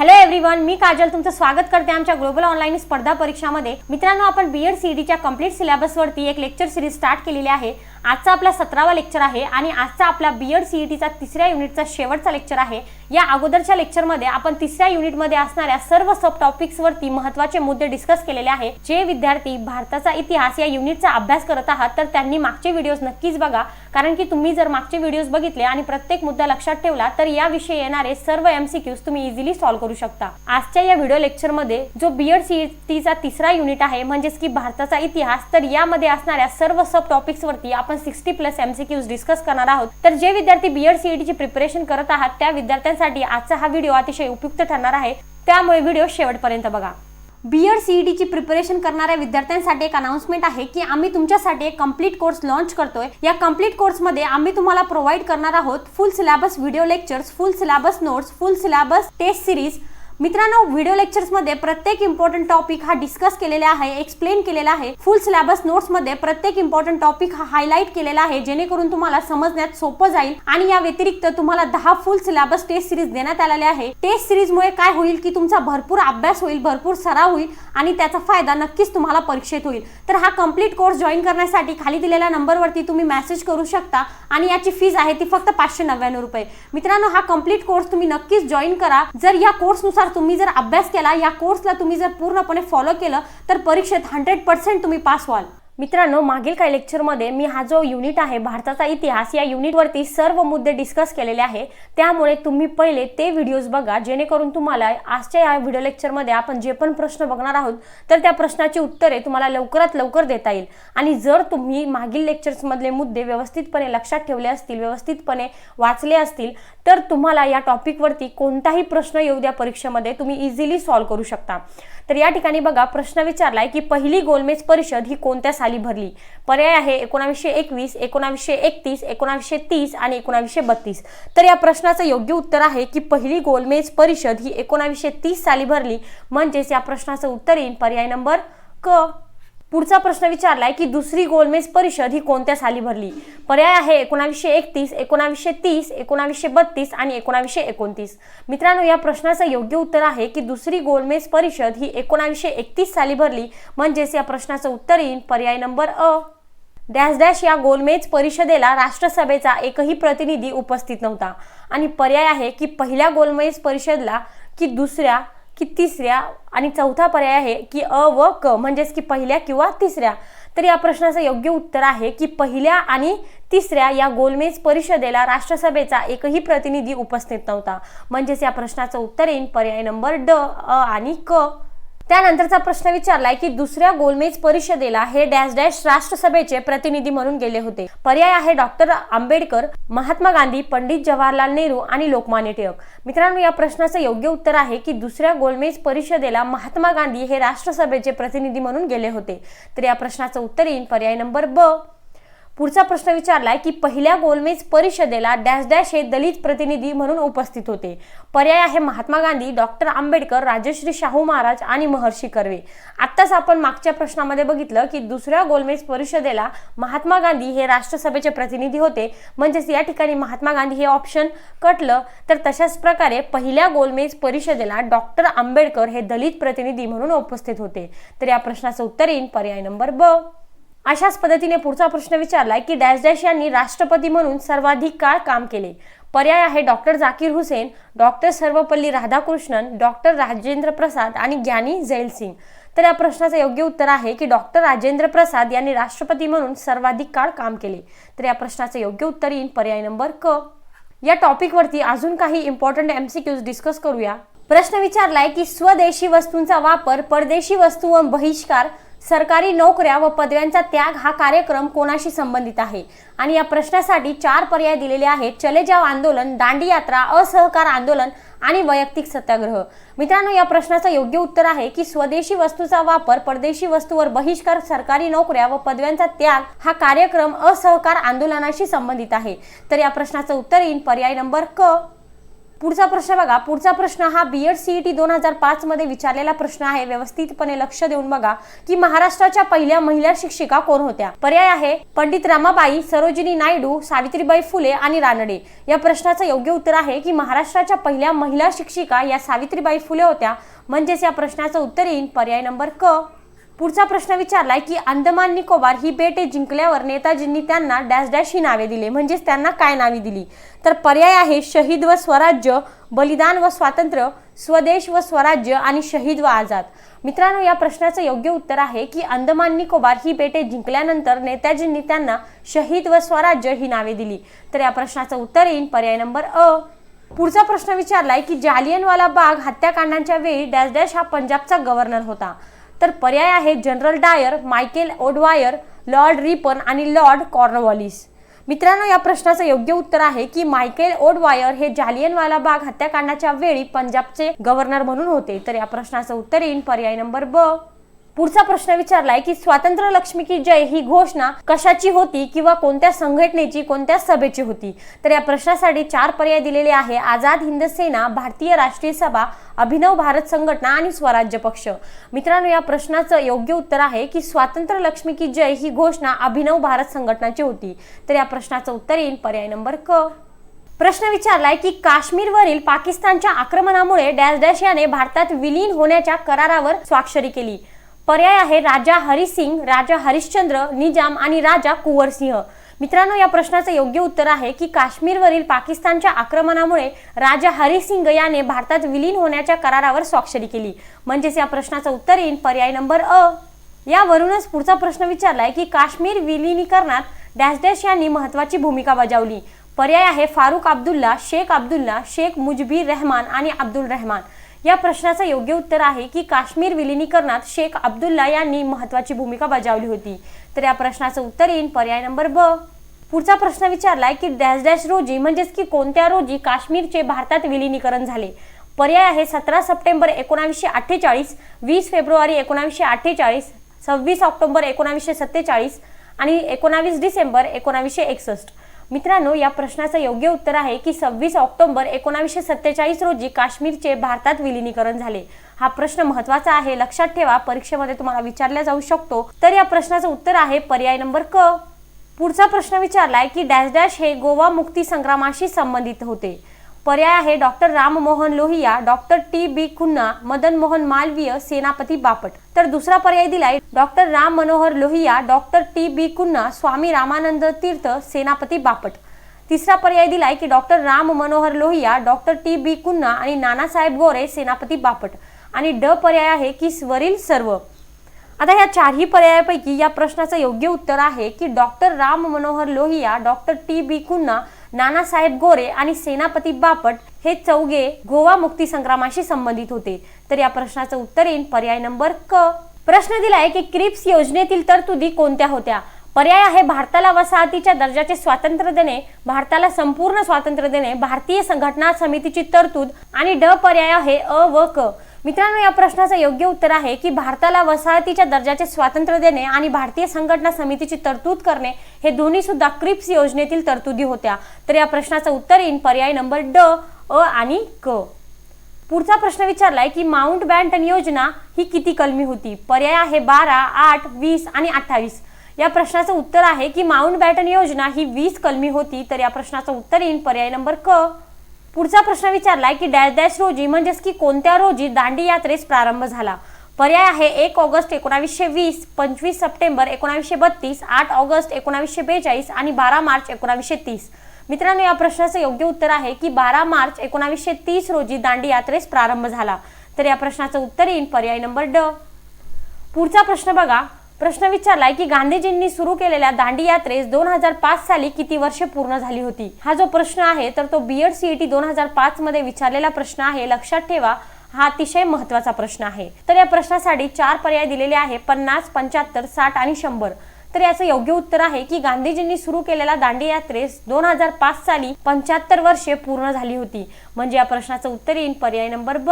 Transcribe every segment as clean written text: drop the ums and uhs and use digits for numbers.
Hello everyone, मी काजल तुमचं स्वागत करते आमच्या ग्लोबल ऑनलाईन स्पर्धा परीक्षामध्ये। मित्रांनो, आपण बीएड सीईटीच्या कंप्लीट सिलेबसवरती एक लेक्चर सिरीज स्टार्ट केलेली आहे। आजचा आपला 17वा लेक्चर आहे आणि आजचा आपला बीएड सीईटीचा तिसऱ्या युनिटचा शेवटचा लेक्चर आहे। या अगोदरच्या लेक्चरमध्ये आपण तिसऱ्या युनिटमध्ये असणाऱ्या सर्व सब टॉपिक्सवरती महत्त्वाचे मुद्दे डिस्कस केलेले आहे। जे विद्यार्थी भारताचा इतिहास या युनिटचा अभ्यास करत आहात तर त्यांनी मागचे व्हिडिओज नक्कीच बघा, कारण की तुम्ही जर मागचे व्हिडिओज बघितले आणि प्रत्येक मुद्दा लक्षात ठेवला तर या विषयी येणारे सर्व एमसीक्यूज तुम्ही इझिली सॉल्व्ह करू शकता। आजच्या या व्हिडिओ लेक्चरमध्ये जो बीएड सीईटीचा तिसरा युनिट आहे म्हणजेच की भारताचा इतिहास, तर यामध्ये असणाऱ्या सर्व सब टॉपिक्सवरती आपण 60+ एमसीक्यूज डिस्कस करणार आहोत। तर जे विद्यार्थी बीएड सीईटीची प्रिपरेशन करत आहात त्या विद्यार्थ्यांसाठी आजचा हा व्हिडिओ अतिशय उपयुक्त ठरणार आहे, त्यामुळे व्हिडिओ शेवटपर्यंत बघा। बीएड सीईटीची प्रिपरेशन करणाऱ्या विद्यार्थ्यांसाठी एक अनाउन्समेंट आहे की आम्ही तुमच्यासाठी एक कंप्लीट कोर्स लॉन्च करतोय। या कंप्लीट कोर्समध्ये आम्ही तुम्हाला प्रोव्हाइड करणार आहोत full syllabus video lectures, full syllabus notes, full syllabus test series. मित्रांनो, व्हिडिओ लेक्चर्स मध्ये प्रत्येक इम्पॉर्टंट टॉपिक हा डिस्कस केलेला आहे, एक्सप्लेन केलेला आहे। फुल सिलेबस नोट्स मध्ये प्रत्येक इम्पॉर्टंट टॉपिक हा हायलाइट केलेला आहे, जेणेकरून तुम्हाला समजण्यात सोपं जाईल। आणि या व्यतिरिक्त तुम्हाला 10 फुल सिलेबस टेस्ट सिरीज देण्यात आलेले आहे। टेस्ट सिरीज मुळे काय होईल की तुमचा भरपूर अभ्यास होईल, भरपूर सराव होईल आणि त्याचा फायदा नक्कीच तुम्हाला परीक्षेत होईल। तर हा कंप्लीट कोर्स जॉइन करण्यासाठी खाली दिलेल्या नंबरवरती तुम्ही मेसेज करू शकता आणि याची फीस आहे ती फक्त 599 रुपये। मित्रांनो, हा कंप्लीट कोर्स तुम्ही नक्कीच जॉइन करा। जर या कोर्सनुसार तुम्ही जर अभ्यास केला, या कोर्सला तुम्ही जर पूर्णपणे फॉलो केलं तर परीक्षेत 100% तुम्ही पास व्हाल। मित्रांनो, मागील काही लेक्चरमध्ये मी हा जो युनिट आहे भारताचा इतिहास या युनिटवरती सर्व मुद्दे डिस्कस केलेले आहे, त्यामुळे तुम्ही पहिले ते व्हिडिओज बघा, जेणेकरून तुम्हाला आजच्या या व्हिडिओ लेक्चरमध्ये आपण जे पण प्रश्न बघणार आहोत तर त्या प्रश्नाची उत्तरे तुम्हाला लवकरात लवकर देता येईल। आणि जर तुम्ही मागील लेक्चर्समधले मुद्दे व्यवस्थितपणे लक्षात ठेवले असतील, व्यवस्थितपणे वाचले असतील तर तुम्हाला या टॉपिकवरती कोणताही प्रश्न येऊ द्या परीक्षेमध्ये तुम्ही इझिली सॉल्व्ह करू शकता। तर या ठिकाणी बघा, प्रश्न विचारलाय की पहिली गोलमेज परिषद ही कोणत्या साली भरली? पर्याय आहे 1921, 1931, 1930 आणि 1932। तर या प्रश्नाचं योग्य उत्तर आहे की पहिली गोलमेज परिषद ही 1930 साली भरली, म्हणजेच या प्रश्नाचं उत्तर येईल पर्याय नंबर क। पुढचा प्रश्न विचारलाय की दुसरी गोलमेज परिषद ही कोणत्या साली भरली? पर्याय आहे 1931, 1930, 1932 आणि 1929। मित्रांनो, या प्रश्नाचं योग्य उत्तर आहे की दुसरी गोलमेज परिषद ही 1931 साली भरली, म्हणजेच या प्रश्नाचं उत्तर येईल पर्याय नंबर अ। डॅश डॅश या गोलमेज परिषदेला राष्ट्रसभेचा एकही प्रतिनिधी उपस्थित नव्हता। आणि पर्याय आहे की पहिल्या गोलमेज परिषदला, की दुसऱ्या, की तिसऱ्या आणि चौथा पर्याय आहे की अ व क, म्हणजेच की पहिल्या किंवा तिसऱ्या। तर या प्रश्नाचं योग्य उत्तर आहे की पहिल्या आणि तिसऱ्या या गोलमेज परिषदेला राष्ट्रसभेचा एकही प्रतिनिधी उपस्थित नव्हता, म्हणजेच या प्रश्नाचं उत्तर येईल पर्याय नंबर ड, अ आणि क। त्यानंतरचा प्रश्न विचारलाय की दुसऱ्या गोलमेज परिषदेला हे डॅश डॅश राष्ट्रसभेचे प्रतिनिधी म्हणून गेले होते। पर्याय आहे डॉक्टर आंबेडकर, महात्मा गांधी, पंडित जवाहरलाल नेहरू आणि लोकमान्य टिळक। मित्रांनो, या प्रश्नाचं योग्य उत्तर आहे की दुसऱ्या गोलमेज परिषदेला महात्मा गांधी हे राष्ट्रसभेचे प्रतिनिधी म्हणून गेले होते। तर या प्रश्नाचं उत्तर येईल पर्याय नंबर ब। पुढचा प्रश्न विचारलाय की पहिल्या गोलमेज परिषदेला डॅश डॅश हे दलित प्रतिनिधी म्हणून उपस्थित होते। पर्याय आहे महात्मा गांधी, डॉक्टर आंबेडकर, राजश्री शाहू महाराज आणि महर्षी कर्वे। आत्ताच आपण मागच्या प्रश्नामध्ये बघितलं की दुसऱ्या गोलमेज परिषदेला महात्मा गांधी हे राष्ट्रसभेचे प्रतिनिधी होते, म्हणजेच या ठिकाणी महात्मा गांधी हे ऑप्शन कटलं। तर तशाच प्रकारे पहिल्या गोलमेज परिषदेला डॉक्टर आंबेडकर हे दलित प्रतिनिधी म्हणून उपस्थित होते। तर या प्रश्नाचं उत्तर येईल पर्याय नंबर ब। अशाच पद्धतीने पुढचा प्रश्न विचारलाय की डॅश डॅश यांनी राष्ट्रपती म्हणून सर्वाधिक काळ काम केले। पर्याय आहे doctor Zakir Husain, doctor Sarvepalli Radhakrishnan, doctor Rajendra Prasad आणि ज्ञानी झैल सिंग। तर या प्रश्नाचं योग्य उत्तर आहे की डॉक्टर राजेंद्र प्रसाद यांनी राष्ट्रपती म्हणून सर्वाधिक काळ काम केले। तर या प्रश्नाचं योग्य उत्तर येईल पर्याय नंबर क। या टॉपिकवरती अजून काही इम्पॉर्टंट एमसीक्यूज डिस्कस करूया। प्रश्न विचारलाय की स्वदेशी वस्तूंचा वापर, परदेशी वस्तू व बहिष्कार, सरकारी नोकऱ्या व पदव्यांचा त्याग हा कार्यक्रम कोणाशी संबंधित आहे? आणि या प्रश्नासाठी 4 पर्याय दिलेले आहेत: चले जाव आंदोलन, दांडी यात्रा, असहकार आंदोलन आणि वैयक्तिक सत्याग्रह। मित्रांनो, या प्रश्नाचं योग्य उत्तर आहे की स्वदेशी वस्तूचा वापर, परदेशी वस्तूवर बहिष्कार, सरकारी नोकऱ्या व पदव्यांचा त्याग हा कार्यक्रम असहकार आंदोलनाशी संबंधित आहे। तर या प्रश्नाचं उत्तर येईल पर्याय नंबर क। पुढचा प्रश्न बघा. पुढचा प्रश्न हा बीएड सीईटी 2005 मध्ये विचारलेला प्रश्न आहे. व्यवस्थितपणे लक्ष देऊन बघा की महाराष्ट्राच्या पहिल्या महिला शिक्षिका कोण होत्या. पर्याय आहे पंडित रमाबाई, सरोजिनी नायडू, सावित्रीबाई फुले आणि रानडे. या प्रश्नाचं योग्य उत्तर आहे की महाराष्ट्राच्या पहिल्या महिला शिक्षिका या सावित्रीबाई फुले होत्या. म्हणजेच या प्रश्नाचं उत्तर येईल पर्याय नंबर क. पुढचा प्रश्न विचारलाय की अंदमान निकोबार ही बेटे जिंकल्यावर नेताजींनी त्यांना डॅश डॅश ही नावे दिले. म्हणजेच त्यांना काय नावे दिली. तर पर्याय आहे शहीद व स्वराज्य, बलिदान व स्वातंत्र्य, स्वदेश व स्वराज्य आणि शहीद व आझाद. मित्रांनो, या प्रश्नाचं योग्य उत्तर आहे की अंदमान निकोबार ही बेटे जिंकल्यानंतर नेताजींनी त्यांना शहीद व स्वराज्य ही नावे दिली. तर या प्रश्नाचं उत्तर येईल पर्याय नंबर अ. पुढचा प्रश्न विचारलाय की जालियनवाला बाग हत्याकांडाच्या वेळी डॅश डॅश हा पंजाबचा गव्हर्नर होता. तर पर्याय आहे जनरल डायर, मायकेल ओडवायर, लॉर्ड रिपन आणि लॉर्ड कॉर्नवॉलिस. मित्रांनो, या प्रश्नाचं योग्य उत्तर आहे की मायकेल ओडवायर हे जालियनवाला बाग हत्याकांडाच्या वेळी पंजाबचे गव्हर्नर म्हणून होते. तर या प्रश्नाचं उत्तर येईल पर्याय नंबर ब. पुढचा प्रश्न विचारलाय की स्वातंत्र्य लक्ष्मी की जय ही घोषणा कशाची होती किंवा कोणत्या संघटनेची, कोणत्या सभेची होती. तर या प्रश्नासाठी 4 पर्याय दिलेले आहे. आझाद हिंद सेना, भारतीय राष्ट्रीय सभा, अभिनव भारत संघटना आणि स्वराज्य पक्ष. मित्रांनो, या प्रश्नाचं योग्य उत्तर आहे की स्वातंत्र्य लक्ष्मी की जय ही घोषणा अभिनव भारत संघटनाची होती. तर या प्रश्नाचं उत्तर येईल पर्याय नंबर क. प्रश्न विचारलाय की काश्मीरवरील पाकिस्तानच्या आक्रमणामुळे डॅश डॅश याने भारतात विलीन होण्याच्या करारावर स्वाक्षरी केली. पर्याय आहे राजा हरिसिंग, राजा हरिश्चंद्र, निजाम आणि राजा कुंवरसिंह. मित्रांनो, या प्रश्नाचं योग्य उत्तर आहे की काश्मीरवरील पाकिस्तानच्या आक्रमणामुळे राजा हरिसिंग याने भारतात विलीन होण्याच्या करारावर स्वाक्षरी केली. म्हणजेच या प्रश्नाचं उत्तर येईल पर्याय नंबर अ. यावरूनच पुढचा प्रश्न विचारलाय की काश्मीर विलीनीकरणात डॅश डॅश यांनी महत्त्वाची भूमिका बजावली. पर्याय आहे फारुख अब्दुल्ला, शेख अब्दुल्ला, शेख मुजबीर रहमान आणि अब्दुल रहमान. या प्रश्नाचं योग्य उत्तर आहे की काश्मीर विलीनीकरणात शेख अब्दुल्ला यांनी महत्त्वाची भूमिका बजावली होती. तर या प्रश्नाचं उत्तर येईल पर्याय नंबर ब. पुढचा प्रश्न विचारलाय की डॅश डॅश रोजी म्हणजेच की कोणत्या रोजी काश्मीरचे भारतात विलीनीकरण झाले. पर्याय आहे 17 सप्टेंबर 1948, 20 फेब्रुवारी 1948, 26 ऑक्टोबर 1947 आणि 19 डिसेंबर 1961. मित्रांनो, या प्रश्नाचं योग्य उत्तर आहे की 26 ऑक्टोबर 1947 रोजी काश्मीरचे भारतात विलीनीकरण झाले. हा प्रश्न महत्त्वाचा आहे, लक्षात ठेवा, परीक्षेमध्ये तुम्हाला विचारला जाऊ शकतो. तर या प्रश्नाचं उत्तर आहे पर्याय नंबर क. पुढचा प्रश्न विचारलाय की डॅश डॅश हे गोवा मुक्ती संग्रामाशी संबंधित होते. पर्याय आहे doctor Rammohan Lohia, doctor T B Khunna, Madan Mohan Malviya, Senapati Bapat. तर दुसरा पर्याय दिलाय doctor Ram Manohar Lohia, doctor T B Khunna, Swami Ramanand Tirth, Senapati Bapat. तिसरा पर्याय दिलाय की doctor Ram Manohar Lohia, doctor T B Khunna आणि नानासाहेब गोरे, सेनापती बापट. आणि ड पर्याय आहे की वरील सर्व. आता ह्या 4ही पर्यायापैकी या प्रश्नाचं योग्य उत्तर आहे की doctor Ram Manohar Lohia, doctor T B Khunna, Nanasaheb Gore आणि सेनापती बापट हे चौघे गोवा मुक्ती संग्रामाशी संबंधित होते. तर या प्रश्नाचं उत्तर येईल पर्याय नंबर क. प्रश्न दिलाय की क्रिप्स योजनेतील तरतुदी कोणत्या होत्या. पर्याय आहे भारताला वसाहतीच्या दर्जाचे स्वातंत्र्य देणे, भारताला संपूर्ण स्वातंत्र्य देणे, भारतीय संघटना समितीची तरतूद आणि ड पर्याय आहे अ व क. मित्रांनो, या प्रश्नाचं योग्य उत्तर आहे की भारताला वसाहतीच्या दर्जाचे स्वातंत्र्य देणे आणि भारतीय संघटना समितीची तरतूद करणे हे दोन्ही सुद्धा क्रिप्स योजनेतील तरतुदी होत्या. तर या प्रश्नाचं उत्तर येईल पर्याय नंबर ड, अ आणि क. पुढचा प्रश्न विचारलाय की माउंट बॅटन योजना ही किती कलमी होती. पर्याय आहे 12, 8, 20 आणि 28. या प्रश्नाचं उत्तर आहे की माउंट बॅटन योजना ही 20 कलमी होती. तर या प्रश्नाचं उत्तर येईल पर्याय नंबर क. पुढचा प्रश्न विचारलाय की डॅश डॅश रोजी म्हणजेच की कोणत्या रोजी दांडी यात्रेस प्रारंभ झाला. पर्याय आहे 1 ऑगस्ट 1920, 25 सप्टेंबर 1932, 8 ऑगस्ट 1942 आणि 12 मार्च 1930. मित्रांनो, या प्रश्नाचं योग्य उत्तर आहे की 12 मार्च 1930 रोजी दांडी यात्रेस प्रारंभ झाला. तर या प्रश्नाचं उत्तर येईल पर्याय नंबर ड. पुढचा प्रश्न बघा. प्रश्न विचारलाय की गांधीजींनी सुरू केलेल्या दांडी यात्रेस 2005 साली किती वर्षे पूर्ण झाली होती. हा जो प्रश्न आहे तर तो बीएड सीईटी 2005 मध्ये विचारलेला प्रश्न आहे. लक्षात ठेवा, हा अतिशय महत्त्वाचा प्रश्न आहे. तर या प्रश्नासाठी 4 पर्याय दिलेले आहे 50, 75, 60 आणि 100. तर याचं योग्य उत्तर आहे की गांधीजींनी सुरू केलेल्या दांडी यात्रेस 2005 साली 75 वर्षे पूर्ण झाली होती. म्हणजे या प्रश्नाचं उत्तर येईल पर्याय नंबर ब.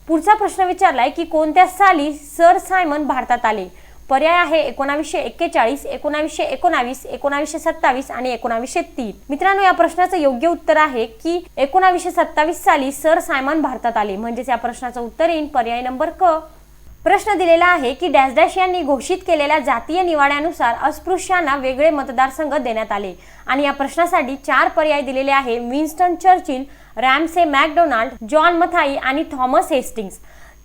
पुढचा प्रश्न विचारलाय की कोणत्या साली सर सायमन भारतात आले. पर्याय आहे 1941, 1919, 1927 आणि 1903. मित्रांनो, या प्रश्नाचं योग्य उत्तर आहे की 1927 साली सर सायमन भारतात आले. म्हणजेच या प्रश्नाचं उत्तर येईल पर्याय नंबर क. प्रश्न दिलेला आहे की डॅश डॅश यांनी घोषित केलेल्या जातीय निवाड्यानुसार अस्पृश्यांना वेगळे मतदारसंघ देण्यात आले. आणि या प्रश्नासाठी 4 पर्याय दिलेले आहे: Winston Churchill, Ramsay MacDonald, John Mathai आणि थॉमस हेस्टिंग्स.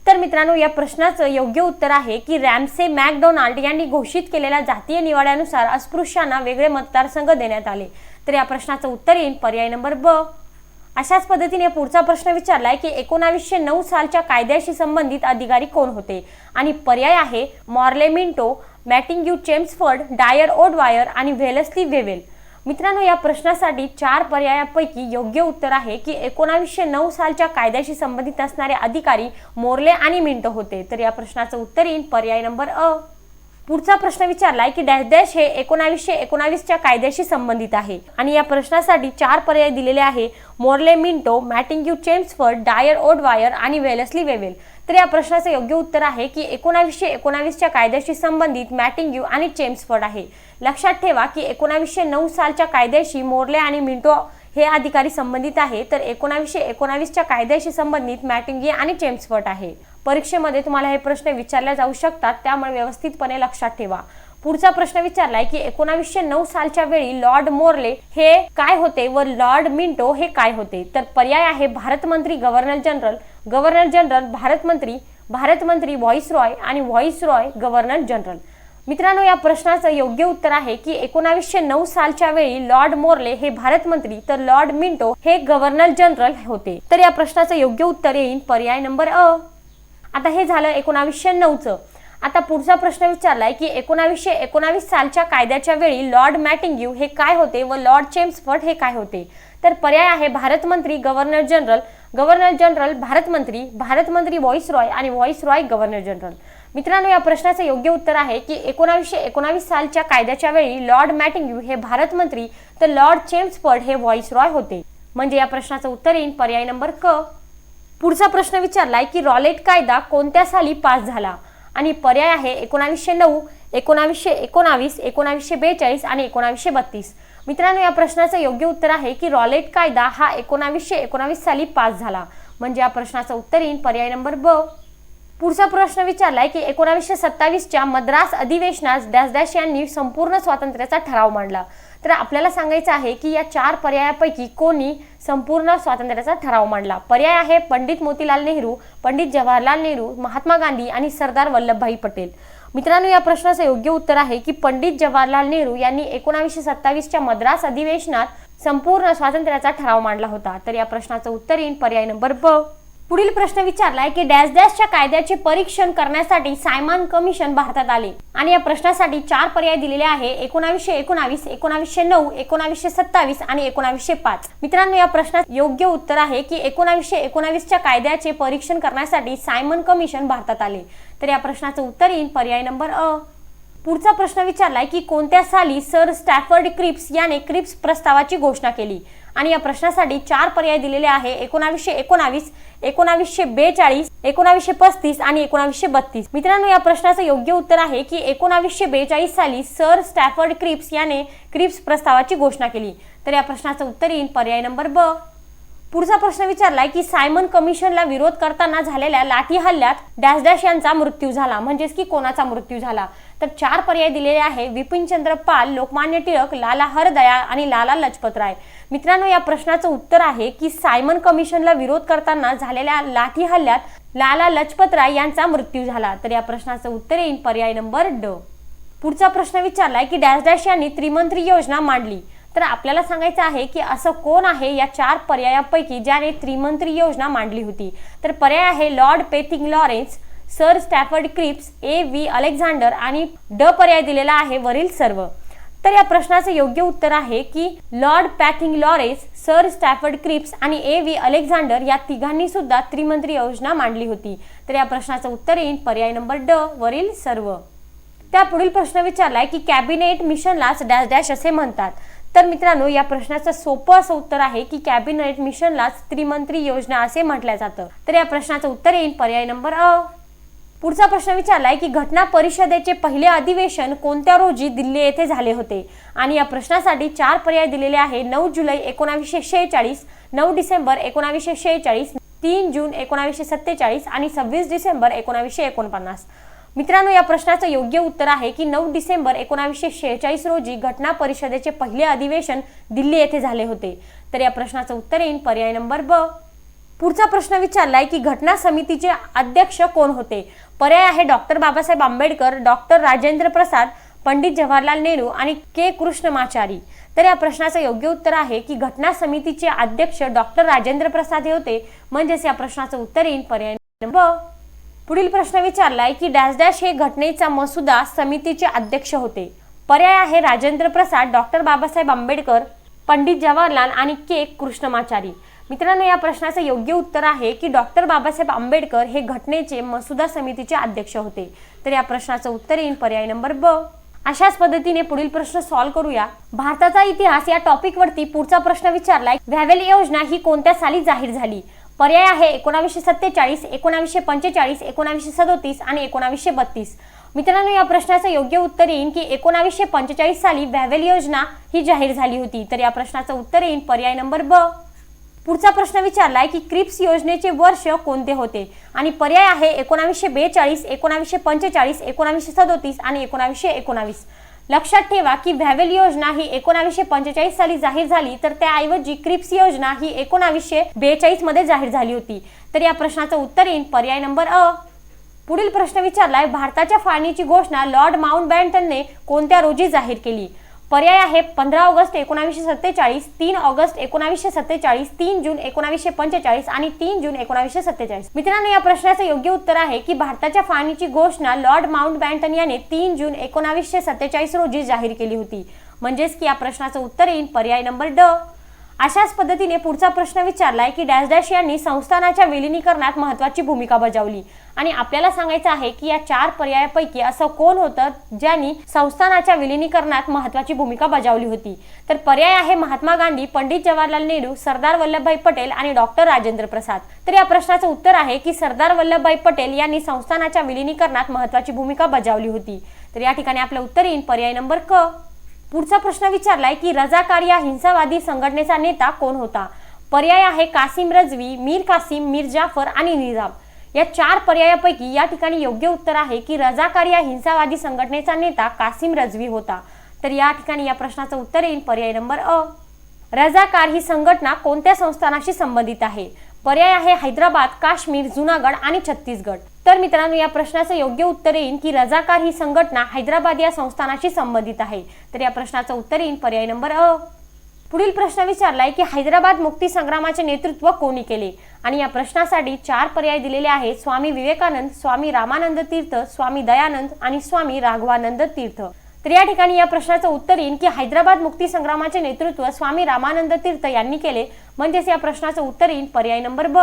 तर मित्रांनो, या प्रश्नाचं योग्य उत्तर आहे की रॅमसे मॅकडोनाल्ड यांनी घोषित केलेल्या जातीय निवाड्यानुसार अस्पृश्यांना वेगळे मतदारसंघ देण्यात आले. तर या प्रश्नाचं उत्तर येईल पर्याय नंबर ब. अशाच पद्धतीने पुढचा प्रश्न विचारलाय की 1909 सालच्या कायद्याशी संबंधित अधिकारी कोण होते. आणि पर्याय आहे मॉर्ले मिंटो, मॅटिंग्यू चेम्सफर्ड, डायर ओडवायर आणि वेलस्ली वेवेल. मित्रांनो, या प्रश्नासाठी 4 पर्यायापैकी योग्य उत्तर आहे की 1909 सालच्या कायद्याशी संबंधित असणारे अधिकारी मोर्ले आणि मिंटो होते. तर या प्रश्नाचं उत्तर येईल पर्याय नंबर अ. पुढचा प्रश्न विचारलाय की डॅश डॅश हे 1919 च्या कायद्याशी संबंधित आहे. आणि या प्रश्नासाठी 4 पर्याय दिलेले आहे: मोर्ले मिंटो, मॅटिंग्यू चेम्सफर्ड, डायर ओडवायर आणि वेलस्ली वेवेल. तर या प्रश्नाचं योग्य उत्तर आहे की 1919 च्या कायद्याशी संबंधित मॅटिंग्यू आणि चेम्सफर्ड आहे. लक्षात ठेवा की 1909 सालच्या कायद्याशी मोर्ले आणि मिंटो हे अधिकारी संबंधित आहे, तर 1919 च्या कायद्याशी संबंधित मॅटिंग्यू आणि चेम्सफर्ड आहे. परीक्षेमध्ये तुम्हाला हे प्रश्न विचारले जाऊ शकतात, त्यामुळे व्यवस्थितपणे लक्षात ठेवा. पुढचा प्रश्न विचारलाय की 1909 सालच्या वेळी लॉर्ड मोर्ले हे काय होते व लॉर्ड मिंटो हे काय होते. तर पर्याय आहे भारत मंत्री, governor general, governor general Bharat मंत्री व्हाईसरॉय आणि व्हाईसरॉय गव्हर्नर जनरल. मित्रांनो, या प्रश्नाचं योग्य उत्तर आहे की 1909 सालच्या वेळी लॉर्ड मोर्ले हे भारत मंत्री तर लॉर्ड मिंटो हे गव्हर्नर जनरल होते. तर या प्रश्नाचं योग्य उत्तर येईल पर्याय नंबर अ. आता हे झालं 1909चं. आता पुढचा प्रश्न विचारलाय की 1919 सालच्या कायद्याच्या वेळी लॉर्ड मॅटिंग्यू हे काय होते व लॉर्ड चेम्सफर्ड हे काय होते. तर पर्याय आहे भारत मंत्री, गव्हर्नर जनरल भारत मंत्री व्हाईसरॉय आणि व्हाईसरॉय गव्हर्नर जनरल. मित्रांनो, या प्रश्नाचं योग्य उत्तर आहे की 1919 सालच्या कायद्याच्या वेळी लॉर्ड मॅटिंग्यू हे भारत मंत्री तर लॉर्ड चेम्सफर्ड हे व्हाईसरॉय होते. म्हणजे या प्रश्नाचं उत्तर येईल पर्याय नंबर क. पुढचा प्रश्न विचारलाय की रॉलेट कायदा कोणत्या साली पास झाला. आणि पर्याय आहे 1909, 1919, 1942 आणि 1932. मित्रांनो, या प्रश्नाचं योग्य उत्तर आहे की रॉलेट कायदा हा 1919 साली पास झाला. म्हणजे या प्रश्नाचं उत्तर येईल पर्याय नंबर ब. पुढचा प्रश्न विचारलाय की 1927 च्या मद्रास अधिवेशनात डॅश डॅश यांनी संपूर्ण स्वातंत्र्याचा ठराव मांडला. तर आपल्याला सांगायचं आहे की या 4 पर्यायापैकी कोणी संपूर्ण स्वातंत्र्याचा ठराव मांडला. पर्याय आहे पंडित मोतीलाल नेहरू, पंडित जवाहरलाल नेहरू, महात्मा गांधी आणि सरदार वल्लभभाई पटेल. मित्रांनो, या प्रश्नाचं योग्य उत्तर आहे की पंडित जवाहरलाल नेहरू यांनी 1927 च्या मद्रास अधिवेशनात संपूर्ण स्वातंत्र्याचा ठराव मांडला होता. तर या प्रश्नाचं उत्तर येईल पर्याय नंबर ब. पुढील प्रश्न विचारलाय की डॅश डॅशच्या कायद्याचे परीक्षण करण्यासाठी सायमन कमिशन भारतात आले. आणि या प्रश्नासाठी 4 पर्याय दिलेले आहे: 1919, 1909, 1927 आणि 1905. मित्रांनो, या प्रश्नात योग्य उत्तर आहे की 1919 च्या कायद्याचे परीक्षण करण्यासाठी सायमन कमिशन भारतात आले. तर या प्रश्नाचं उत्तर येईल पर्याय नंबर अ. पुढचा प्रश्न विचारलाय की कोणत्या साली सर स्टॅफर्ड क्रिप्स याने क्रिप्स प्रस्तावाची घोषणा केली. आणि या प्रश्नासाठी 4 पर्याय दिलेले आहे: 1919, 1942, 1935 आणि 1932. मित्रांनो, या प्रश्नाचं योग्य उत्तर आहे की 1942 साली सर स्टॅफर्ड क्रिप्स याने क्रिप्स प्रस्तावाची घोषणा केली. तर या प्रश्नाचं उत्तर येईल पर्याय नंबर ब. पुढचा प्रश्न विचारलाय की सायमन कमिशनला विरोध करताना झालेल्या लाठी हल्ल्यात डॅश डॅश यांचा मृत्यू झाला. म्हणजेच की कोणाचा मृत्यू झाला. तर 4 पर्याय दिलेले आहे: बिपिनचंद्र पाल, लोकमान्य टिळक, लाला हरदयाळ आणि लाला लजपत राय. मित्रांनो, या प्रश्नाचं उत्तर आहे की सायमन कमिशनला विरोध करताना झालेल्या लाठी हल्ल्यात लाला लजपत राय यांचा मृत्यू झाला. तर या प्रश्नाचं उत्तर येईल पर्याय नंबर ड. पुढचा प्रश्न विचारलाय की डॅश डॅश यांनी त्रिमंत्री योजना मांडली. तर आपल्याला सांगायचं आहे की असं कोण आहे या 4 पर्यायापैकी ज्याने त्रिमंत्री योजना मांडली होती. तर पर्याय आहे Lord Pethick Lawrence, Sir Stafford Cripps, A V Alexander आणि ड पर्याय दिलेला आहे वरील सर्व. तर या प्रश्नाचे योग्य उत्तर आहे की Lord Pethick Lawrence, Sir Stafford Cripps आणि ए व्ही अलेक्झांडर या तिघांनी सुद्धा त्रिमंत्री योजना मांडली होती. तर या प्रश्नाचं उत्तर येईल पर्याय नंबर ड वरील सर्व. त्या पुढील प्रश्न विचारलाय की कॅबिनेट मिशनलाच डॅश डॅश असे म्हणतात. तर मित्रांनो, या प्रश्नाचं सोपं असं उत्तर आहे की कॅबिनेट मिशनलाच त्रिमंत्री योजना असे म्हटलं जातं. तर या प्रश्नाचं उत्तर येईल पर्याय नंबर अ. पुढचा प्रश्न विचारलाय की घटना परिषदेचे पहिले अधिवेशन कोणत्या रोजी दिल्ली येथे झाले होते आणि या प्रश्नासाठी 4 पर्याय दिलेले आहे. 9 जुलै 1946, 9 डिसेंबर 1946, 3 जून 1947 आणि 26 डिसेंबर 1949. मित्रांनो, या प्रश्नाचं योग्य उत्तर आहे की 9 डिसेंबर 1946 रोजी घटना परिषदेचे पहिले अधिवेशन दिल्ली येथे झाले होते. तर या प्रश्नाचं उत्तर येईल पर्याय नंबर ब. पुढचा प्रश्न विचारलाय की घटना समितीचे अध्यक्ष कोण होते. पर्याय आहे डॉक्टर बाबासाहेब आंबेडकर, डॉक्टर राजेंद्र प्रसाद, पंडित जवाहरलाल नेहरू आणि के कृष्णमाचारी. तर या प्रश्नाचं योग्य उत्तर आहे की घटना समितीचे अध्यक्ष डॉक्टर राजेंद्र प्रसाद हे होते. म्हणजेच या प्रश्नाचं उत्तर येईल पर्याय नंबर ब. पुढील प्रश्न विचारलाय की डॅश डॅश हे घटनेचा मसुदा समितीचे अध्यक्ष होते. पर्याय आहे राजेंद्र प्रसाद, डॉक्टर बाबासाहेब आंबेडकर, पंडित जवाहरलाल आणि के कृष्णमाचारी. मित्रांनो, या प्रश्नाचं योग्य उत्तर आहे की डॉक्टर बाबासाहेब आंबेडकर हे घटनेचे मसुदा समितीचे अध्यक्ष होते. तर या प्रश्नाचं उत्तर येईल पर्याय नंबर ब. अशाच पद्धतीने पुढील प्रश्न सॉल्व्ह करूया. भारताचा इतिहास या टॉपिक वरती पुढचा प्रश्न विचारलाय. व्हॅवेल योजना ही कोणत्या साली जाहीर झाली. पर्याय आहे 1947, 1945, 1937 आणि 1932. मित्रांनो, या प्रश्नाचं योग्य उत्तर येईल की 1945 साली व्हॅवेल योजना ही जाहीर झाली होती. तर या प्रश्नाचं उत्तर येईल पर्याय नंबर ब. पुढचा प्रश्न विचारलाय की क्रिप्स योजनेचे वर्ष कोणते होते आणि पर्याय आहे 1942, 1945, 1937 आणि 1919. लक्षात ठेवा की व्हॅवेल योजना ही 1945 साली जाहीर झाली, तर त्याऐवजी क्रिप्स योजना ही 1942 मध्ये जाहीर झाली होती. तर या प्रश्नाचं उत्तर येईल पर्याय नंबर अ. पुढील प्रश्न विचारलाय भारताच्या फाळणीची घोषणा लॉर्ड माउंटबॅटनने कोणत्या रोजी जाहीर केली. पर्याय आहे 15 ऑगस्ट 1947, 3 ऑगस्ट 1947, 3 जून 1945 आणि 3 जून 1947. मित्रांनो, या प्रश्नाचं योग्य उत्तर आहे की भारताच्या फाळणीची घोषणा लॉर्ड माउंटबॅटन याने 3 जून 1947 रोजी जाहीर केली होती. म्हणजेच की या प्रश्नाचं उत्तर येईल पर्याय नंबर ड. अशाच पद्धतीने पुढचा प्रश्न विचारलाय की डॅश डॅश यांनी संस्थानाच्या विलीनीकरणात महत्त्वाची भूमिका बजावली आणि आपल्याला सांगायचं आहे की या 4 पर्यायापैकी असं कोण होतं ज्यांनी संस्थानाच्या विलीनीकरणात महत्त्वाची भूमिका बजावली होती. तर पर्याय आहे महात्मा गांधी, पंडित जवाहरलाल नेहरू, सरदार वल्लभभाई पटेल आणि डॉक्टर राजेंद्र प्रसाद. तर या प्रश्नाचं उत्तर आहे की सरदार वल्लभभाई पटेल यांनी संस्थानाच्या विलीनीकरणात महत्त्वाची भूमिका बजावली होती. तर या ठिकाणी आपलं उत्तर येईल पर्याय नंबर क. पुढचा प्रश्न विचारलाय की रजाकार या हिंसावादी संघटनेचा नेता कोण होता. पर्याय आहे कासिम रजवी, मीर कासिम, मीर जाफर आणि निजाम. या 4 पर्यायापैकी या ठिकाणी योग्य उत्तर आहे की रजाकार या हिंसावादी संघटनेचा नेता कासिम रजवी होता. तर या ठिकाणी या प्रश्नाचं उत्तर येईल पर्याय नंबर अ. रजाकार ही संघटना कोणत्या संस्थानाशी संबंधित आहे. पर्याय आहे हैदराबाद, काश्मीर, जुनागड आणि छत्तीसगड. तर मित्रांनो, या प्रश्नाचं योग्य उत्तर येईल की रजाकार ही संघटना हैदराबाद या संस्थानाशी संबंधित आहे. तर या प्रश्नाचं उत्तर येईल पर्याय नंबर अ. पुढील प्रश्न विचारलाय की हैदराबाद मुक्ती संग्रामाचे नेतृत्व कोणी केले आणि या प्रश्नासाठी 4 पर्याय दिलेले आहेत. स्वामी विवेकानंद, स्वामी रामानंद तीर्थ, स्वामी दयानंद आणि स्वामी राघवानंद तीर्थ. तर या ठिकाणी या प्रश्नाचं उत्तर येईल की हैदराबाद मुक्ती संग्रामाचे नेतृत्व स्वामी रामानंद तीर्थ यांनी केले. म्हणजेच या प्रश्नाचं उत्तर येईल पर्याय नंबर ब.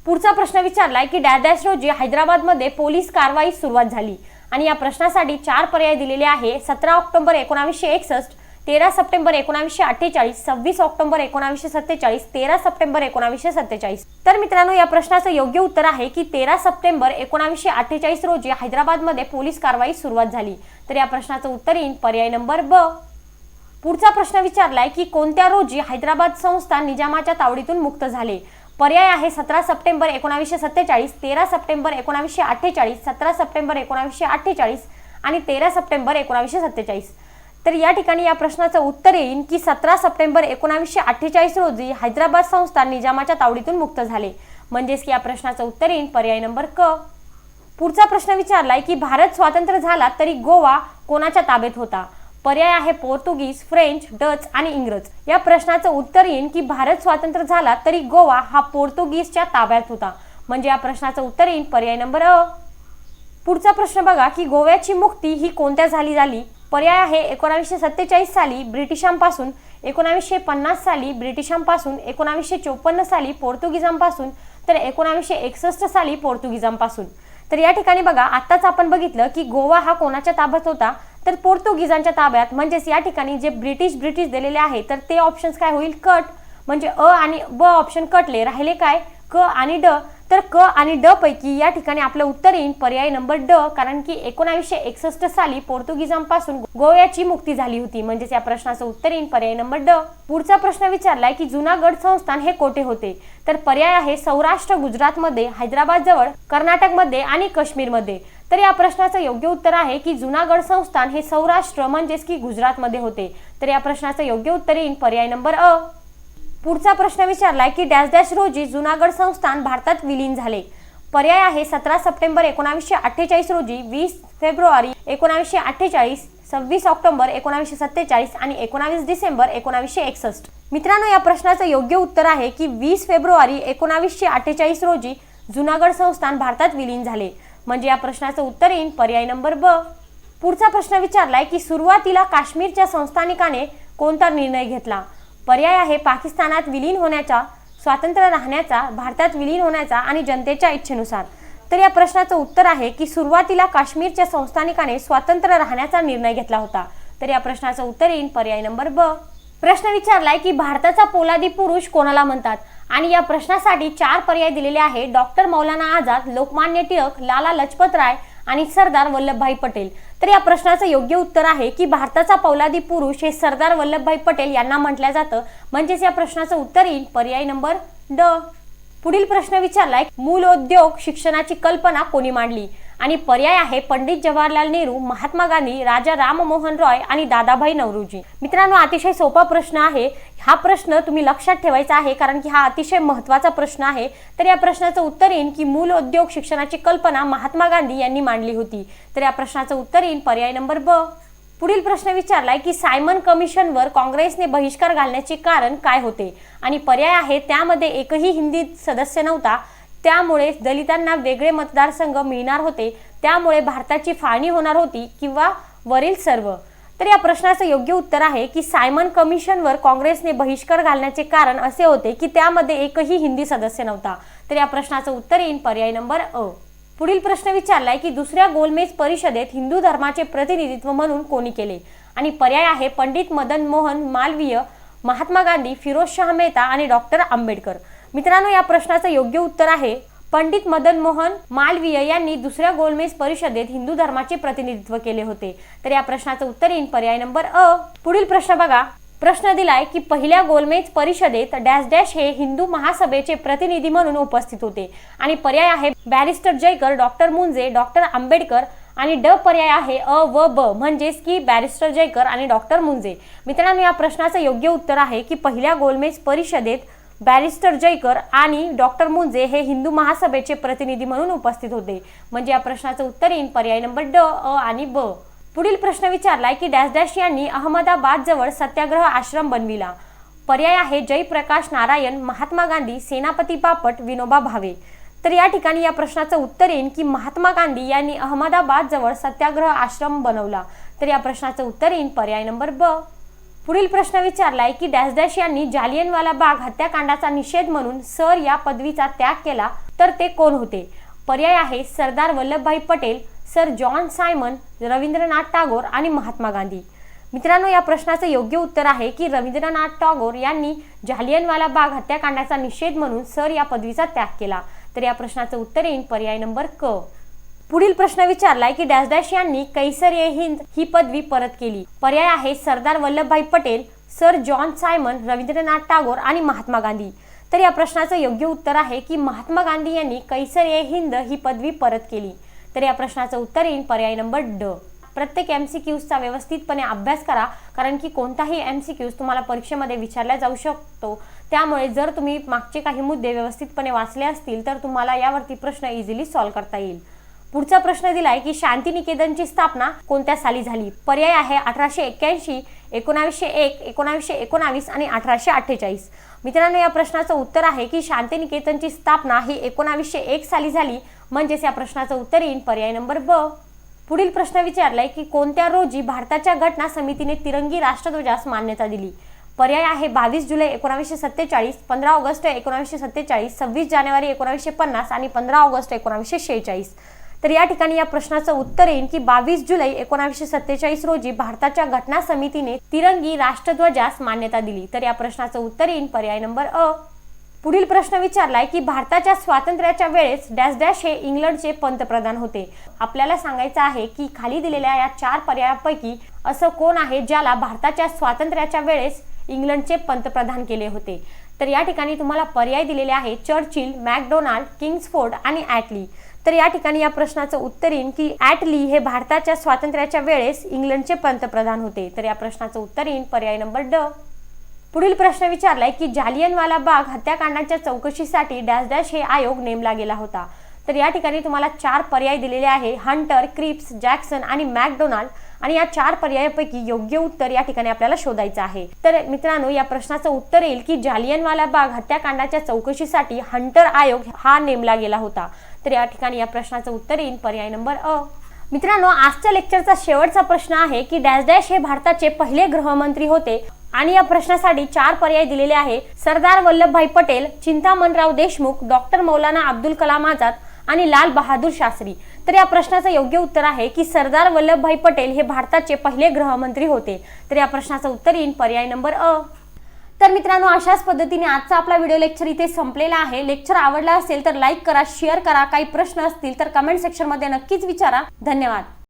पुढचा प्रश्न विचारलाय की डॅश डॅश रोजी हैदराबादमध्ये पोलीस कारवाई सुरुवात झाली आणि या प्रश्नासाठी 4 पर्याय दिलेले आहे. 17 ऑक्टोबर 1961, 13 सप्टेंबर 1948, 26 ऑक्टोबर 1947, 13 सप्टेंबर 1947. तर मित्रांनो, या प्रश्नाचं योग्य उत्तर आहे की 13 सप्टेंबर 1948 रोजी हैदराबादमध्ये पोलीस कारवाई सुरुवात झाली. तर या प्रश्नाचं उत्तर येईल पर्याय नंबर ब. पुढचा प्रश्न विचारलाय की कोणत्या रोजी हैदराबाद संस्थान निजामाच्या तावडीतून मुक्त झाले. पर्याय आहे 17 सप्टेंबर 1947, 13 सप्टेंबर 1948, 17 सप्टेंबर 1948 आणि 13 सप्टेंबर 1947. तर या ठिकाणी या प्रश्नाचं उत्तर येईल की 17 सप्टेंबर 1948 रोजी हैदराबाद संस्थान निजामाच्या तावडीतून मुक्त झाले. म्हणजेच की या प्रश्नाचं उत्तर येईल पर्याय नंबर क. पुढचा प्रश्न विचारलाय की भारत स्वतंत्र झाला तरी गोवा कोणाच्या ताब्यात होता. पर्याय आहे पोर्तुगीज, फ्रेंच, डच आणि इंग्रज. या प्रश्नाचं उत्तर येईल की भारत स्वतंत्र झाला तरी गोवा हा पोर्तुगीजच्या ताब्यात होता. म्हणजे या प्रश्नाचं उत्तर येईल पर्याय नंबर अ. पुढचा प्रश्न बघा की गोव्याची मुक्ती ही कोणत्या झाली. पर्याय आहे 1947 साली ब्रिटिशांपासून, 1950 साली ब्रिटिशांपासून, 1954 साली पोर्तुगीजांपासून, तर 1961 साली पोर्तुगीजांपासून. तर या ठिकाणी बघा, आताच आपण बघितलं की गोवा हा कोणाच्या ताब्यात होता, तर पोर्तुगीजांच्या ताब्यात. म्हणजेच या ठिकाणी जे ब्रिटिश दिलेले आहे तर ते ऑप्शन्स काय होईल, कट. म्हणजे अ आणि ब ऑप्शन कटले, राहिले काय क आणि ड, तर क आणि ड पैकी या ठिकाणी आपलं उत्तर येईल पर्याय नंबर ड, कारण की 1961 साली पोर्तुगीजांपासून गोव्याची मुक्ती झाली होती. म्हणजेच या प्रश्नाचं उत्तर येईल पर्याय नंबर ड. पुढचा प्रश्न विचारलाय की जुनागड संस्थान हे कोठे होते, तर पर्याय आहे सौराष्ट्र गुजरातमध्ये, हैदराबाद जवळ, कर्नाटकमध्ये आणि काश्मीरमध्ये. तर या प्रश्नाचं योग्य उत्तर आहे की जुनागड संस्थान हे सौराष्ट्र म्हणजेच की गुजरातमध्ये होते. तर या प्रश्नाचं योग्य उत्तर येईल पर्याय नंबर अ. पुढचा प्रश्न विचारलाय की डॅश डॅश रोजी जुनागड संस्थान भारतात विलीन झाले. पर्याय आहे 17 सप्टेंबर 1948 रोजी, 20 फेब्रुवारी 1948, 26 ऑक्टोबर 1947 आणि 19 डिसेंबर 1961. मित्रांनो, या प्रश्नाचं योग्य उत्तर आहे की 20 फेब्रुवारी 1948 रोजी जुनागड संस्थान भारतात विलीन झाले. म्हणजे या प्रश्नाचं उत्तर येईल पर्याय नंबर ब. पुढचा प्रश्न विचारलाय की सुरुवातीला काश्मीरच्या संस्थानिकाने कोणता निर्णय घेतला. पर्याय आहे पाकिस्तानात विलीन होण्याचा, स्वातंत्र्य राहण्याचा, भारतात विलीन होण्याचा आणि जनतेच्या इच्छेनुसार. तर या प्रश्नाचं उत्तर आहे की सुरुवातीला काश्मीरच्या संस्थानिकाने स्वातंत्र्य राहण्याचा निर्णय घेतला होता. तर या प्रश्नाचं उत्तर येईल पर्याय नंबर ब. प्रश्न विचारलाय की भारताचा पोलादी पुरुष कोणाला म्हणतात, आणि या प्रश्नासाठी 4 पर्याय दिलेले आहे. डॉक्टर मौलाना आझाद, लोकमान्य टिळक, लाला लजपत राय आणि सरदार वल्लभभाई पटेल. तर या प्रश्नाचं योग्य उत्तर आहे की भारताचा पोलादी पुरुष हे सरदार वल्लभभाई पटेल यांना म्हटलं जातं. म्हणजेच या प्रश्नाचं उत्तर येईल पर्याय नंबर ड. पुढील प्रश्न विचारलाय मूलोद्योग शिक्षणाची कल्पना कोणी मांडली, आणि पर्याय आहे पंडित जवाहरलाल नेहरू, महात्मा गांधी, राजा राममोहन रॉय आणि दादाभाई नौरोजी. मित्रांनो, अतिशय सोपा प्रश्न आहे. हा प्रश्न तुम्ही लक्षात ठेवायचा आहे, कारण की हा अतिशय महत्त्वाचा प्रश्न आहे. तर या प्रश्नाचं उत्तर येईल की मूलोद्योग शिक्षणाची कल्पना महात्मा गांधी यांनी मांडली होती. तर या प्रश्नाचं उत्तर येईल पर्याय नंबर ब. पुढील प्रश्न विचारलाय की सायमन कमिशनवर काँग्रेसने बहिष्कार घालण्याचे कारण काय होते, आणि पर्याय आहे त्यामध्ये एकही हिंदी सदस्य नव्हता, त्यामुळे दलितांना वेगळे मतदारसंघ मिळणार होते, त्यामुळे भारताची फाळणी होणार होती, किंवा वरील सर्व. तर या प्रश्नाचं योग्य उत्तर आहे की सायमन कमिशनवर काँग्रेसने बहिष्कार घालण्याचे कारण असे होते की त्यामध्ये एकही हिंदी सदस्य नव्हता. तर या प्रश्नाचं उत्तर येईल पर्याय नंबर अ. पुढील प्रश्न विचारलाय की दुसऱ्या गोलमेज परिषदेत हिंदू धर्माचे प्रतिनिधित्व म्हणून कोणी केले, आणि पर्याय आहे पंडित मदन मोहन मालवीय, महात्मा गांधी, फिरोजशाह मेहता आणि डॉक्टर आंबेडकर. मित्रांनो, या प्रश्नाचं योग्य उत्तर आहे पंडित मदन मोहन मालवीय यांनी दुसऱ्या गोलमेज परिषदेत हिंदू धर्माचे प्रतिनिधित्व केले होते. तर या प्रश्नाचं उत्तर येईल पर्याय नंबर अ. पुढील प्रश्न बघा. प्रश्न दिलाय की पहिल्या गोलमेज परिषदेत डॅश डॅश हे हिंदू महासभेचे प्रतिनिधी म्हणून उपस्थित होते, आणि पर्याय आहे बॅरिस्टर जयकर, डॉक्टर मुंजे, डॉक्टर आंबेडकर आणि ड पर्याय आहे अ व ब, म्हणजेच की बॅरिस्टर जयकर आणि डॉक्टर मुंजे. मित्रांनो, या प्रश्नाचं योग्य उत्तर आहे की पहिल्या गोलमेज परिषदेत बॅरिस्टर जयकर आणि डॉक्टर मुंजे हे हिंदू महासभेचे प्रतिनिधी म्हणून उपस्थित होते. म्हणजे या प्रश्नाचं उत्तर येईल पर्याय नंबर ड, अ आणि ब. पुढील प्रश्न विचारलाय की डॅश डॅश यांनी अहमदाबाद जवळ सत्याग्रह आश्रम बनविला. पर्याय आहे जयप्रकाश नारायण, महात्मा गांधी, सेनापती बापट, विनोबा भावे. तर या ठिकाणी या प्रश्नाचं उत्तर येईल की महात्मा गांधी यांनी अहमदाबाद जवळ सत्याग्रह आश्रम बनवला. तर या प्रश्नाचं उत्तर येईल पर्याय नंबर ब. पुढील प्रश्न विचारलाय की डॅश डॅश यांनी जालियनवाला बाग हत्याकांडाचा निषेध म्हणून सर या पदवीचा त्याग केला, तर ते कोण होते. पर्याय आहे Sardar Vallabhbhai Patel, Sir John Simon, Rabindranath Tagore आणि महात्मा गांधी. मित्रांनो, या प्रश्नाचं योग्य उत्तर आहे की रवींद्रनाथ टागोर यांनी जालियनवाला बाग हत्याकांडाचा निषेध म्हणून सर या पदवीचा त्याग केला. तर या प्रश्नाचं उत्तर येईल पर्याय नंबर क. पुढील प्रश्न विचारलाय की डॅश डॅश यांनी कैसर-ए-हिंद ही पदवी परत केली. पर्याय आहे Sardar Vallabhbhai Patel, Sir John Simon, Rabindranath Tagore आणि महात्मा गांधी. तर या प्रश्नाचं योग्य उत्तर आहे की महात्मा गांधी यांनी कैसर-ए-हिंद ही पदवी परत केली. तर या प्रश्नाचं उत्तर येईल पर्याय नंबर ड. प्रत्येक MCQचा व्यवस्थितपणे अभ्यास करा, कारण की कोणताही MCQ तुम्हाला परीक्षेमध्ये विचारला जाऊ शकतो. त्यामुळे जर तुम्ही मागचे काही मुद्दे व्यवस्थितपणे वाचले असतील तर तुम्हाला यावरती प्रश्न इझिली सॉल्व्ह करता येईल. पुढचा प्रश्न दिलाय की शांतिनिकेतनची स्थापना कोणत्या साली झाली. पर्याय आहे 1881, 1901, 1919 आणि 1848. मित्रांनो, या प्रश्नाचं उत्तर आहे की शांतिनिकेतनची स्थापना ही 1901 साली झाली. म्हणजेच या प्रश्नाचं उत्तर येईल पर्याय नंबर ब. पुढील प्रश्न विचारलाय की कोणत्या रोजी भारताच्या घटना समितीने तिरंगी राष्ट्रध्वजास मान्यता दिली. पर्याय आहे 22 जुलै 1947, 15 ऑगस्ट 1947, 26 जानेवारी 1950 आणि 15 ऑगस्ट 1946. तर या ठिकाणी या प्रश्नाचं उत्तर येईल की 22 जुलै 1947 रोजी भारताच्या घटना समितीने तिरंगी राष्ट्रध्वजास मान्यता दिली. तर या प्रश्नाचं उत्तर येईल पर्याय नंबर अ. पुढील प्रश्न विचारलाय की भारताच्या स्वातंत्र्याच्या वेळेस डॅश डॅश हे इंग्लंडचे पंतप्रधान होते। आपल्याला सांगायचं आहे की खाली दिलेल्या या 4 पर्यायापैकी असं कोण आहे ज्याला भारताच्या स्वातंत्र्याच्या वेळेस इंग्लंडचे पंतप्रधान केले होते। तर या ठिकाणी तुम्हाला पर्याय दिलेले आहे चर्चिल, मॅकडोनाल्ड, किंग्सफोर्ड आणि ॲटली। तर या ठिकाणी या प्रश्नाचं उत्तर येईल की ॲटली हे भारताच्या स्वातंत्र्याच्या वेळेस इंग्लंडचे पंतप्रधान होते। तर या प्रश्नाचं उत्तर येईल पर्याय नंबर ड। पुढील प्रश्न विचारलाय की जालियनवाला बाग हत्याकांडाच्या चौकशीसाठी डॅश डॅश हे आयोग नेमला गेला होता। तर या ठिकाणी तुम्हाला 4 पर्याय दिलेले आहे हंटर, क्रिप्स, जॅक्सन आणि मॅकडोनाल्ड आणि या 4 पर्यायापैकी योग्य उत्तर या ठिकाणी आपल्याला शोधायचं आहे। तर मित्रांनो या प्रश्नाचं उत्तर येईल की जालियनवाला बाग हत्याकांडाच्या चौकशीसाठी हंटर आयोग हा नेमला गेला होता। तर या ठिकाणी या प्रश्नाचं उत्तर येईल पर्याय नंबर अ। मित्रांनो आजच्या लेक्चरचा शेवटचा प्रश्न आहे की डॅश डॅश हे भारताचे पहिले गृहमंत्री होते आणि या प्रश्नासाठी 4 पर्याय दिलेले आहे सरदार वल्लभभाई पटेल, चिंतामणराव देशमुख, डॉक्टर मौलाना अब्दुल कलाम आझाद आणि लाल बहादूर शास्त्री। तर या प्रश्नाचं योग्य उत्तर आहे की सरदार वल्लभभाई पटेल हे भारताचे पहिले गृहमंत्री होते। तर या प्रश्नाचं उत्तर येईल पर्याय नंबर अ। तर मित्रांनो अशाच पद्धतीने आजचा आपला व्हिडिओ लेक्चर इथे संपलेला आहे। लेक्चर आवडला असेल तर लाईक करा, शेअर करा, काही प्रश्न असतील तर कमेंट सेक्शन मध्ये नक्कीच विचारा। धन्यवाद।